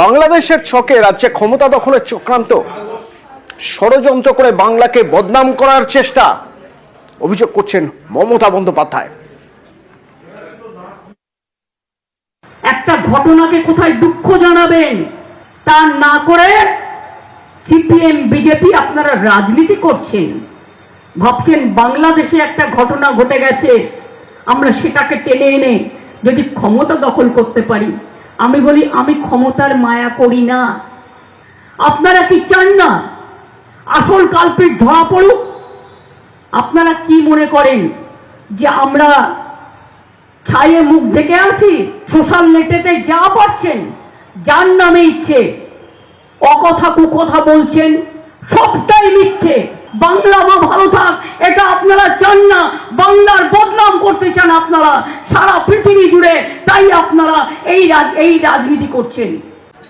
বাংলাদেশের ছকে রাজ্যে ক্ষমতা দখলের চক্রান্ত, ষড়যন্ত্র করে বাংলাকে বদনাম করার চেষ্টা, অভিযোগ করছেন মমতা বন্দ্যোপাধ্যায়। একটা ঘটনাকে কোথায় দুঃখ জানাবেন তা না করে সিপিএম বিজেপি আপনারা রাজনীতি করছেন, ভাবছেন বাংলাদেশে একটা ঘটনা ঘটে গেছে আমরা সেটাকে টেনে এনে যদি ক্ষমতা দখল করতে পারি। আমি বলি আমি ক্ষমতার মায়া করি না। আপনারা কি চান না আসল কালপিট ধরা পড়ুক? আপনারা কি মনে করেন যে আমরা ছায়ে মুখ ঢেকে আছি? সোশ্যাল নেটেতে যা পাচ্ছেন, যার নামে ইচ্ছে অকথা কুকথা বলছেন, সবটাই মিথ্যে। বাংলা মা ভালো থাক এটা আপনারা চান না, বাংলার বদনাম করতে চান আপনারা সারা পৃথিবী জুড়ে, তাই আপনারা এই রাজনীতি করছেন।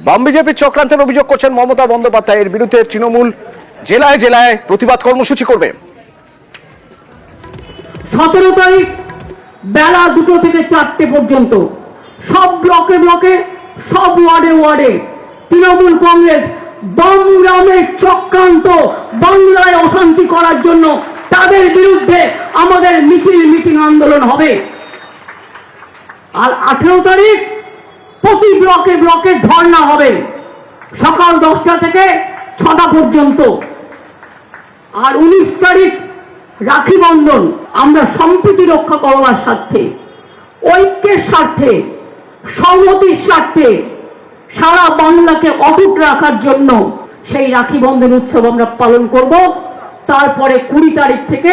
বাম বিজেপির চক্রান্তের অভিযোগ করছেন মমতা বন্দ্যোপাধ্যায়। এর বিরুদ্ধে তৃণমূল জেলায় জেলায় প্রতিবাদ কর্মসূচি করবে। 17 তারিখ বেলা 2টো থেকে 4টে পর্যন্ত সব ব্লকে ব্লকে, সব ওয়ার্ডে ওয়ার্ডে তৃণমূল কংগ্রেস বাংলামের চক্রান্ত, বাংলায় অশান্তি করার জন্য তাদের বিরুদ্ধে আমাদের মিটিং আন্দোলন হবে। আর 18 তারিখ প্রতি ব্লকে ব্লকে ধর্ণা হবে সকাল 10টা থেকে 6টা পর্যন্ত। আর 19 তারিখ রাখি বন্ধন। আমরা সম্প্রীতি রক্ষা করবার স্বার্থে, ঐক্যের স্বার্থে, সংহতির স্বার্থে সারা বাংলাকে অটুট রাখার জন্য সেই রাখি বন্ধন উৎসব আমরা পালন করব। তারপরে 20 তারিখ থেকে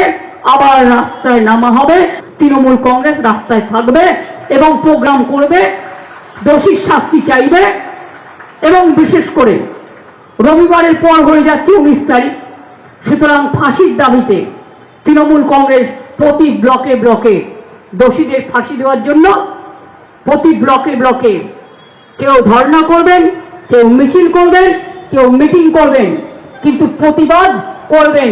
আবার রাস্তায় নামা হবে। তৃণমূল কংগ্রেস রাস্তায় থাকবে এবং প্রোগ্রাম করবে, দোষীর শাস্তি চাইবে। এবং বিশেষ করে রবিবারের পর হয়ে যাচ্ছে 19 তারিখ, সুতরাং ফাঁসির দাবিতে তৃণমূল কংগ্রেস প্রতি ব্লকে ব্লকে দোষীদের ফাঁসি দেওয়ার জন্য প্রতি ব্লকে ব্লকে কেউ ধর্ণা করবেন, কেউ মিছিল করবেন, কেউ মিটিং করবেন, কিন্তু প্রতিবাদ করবেন।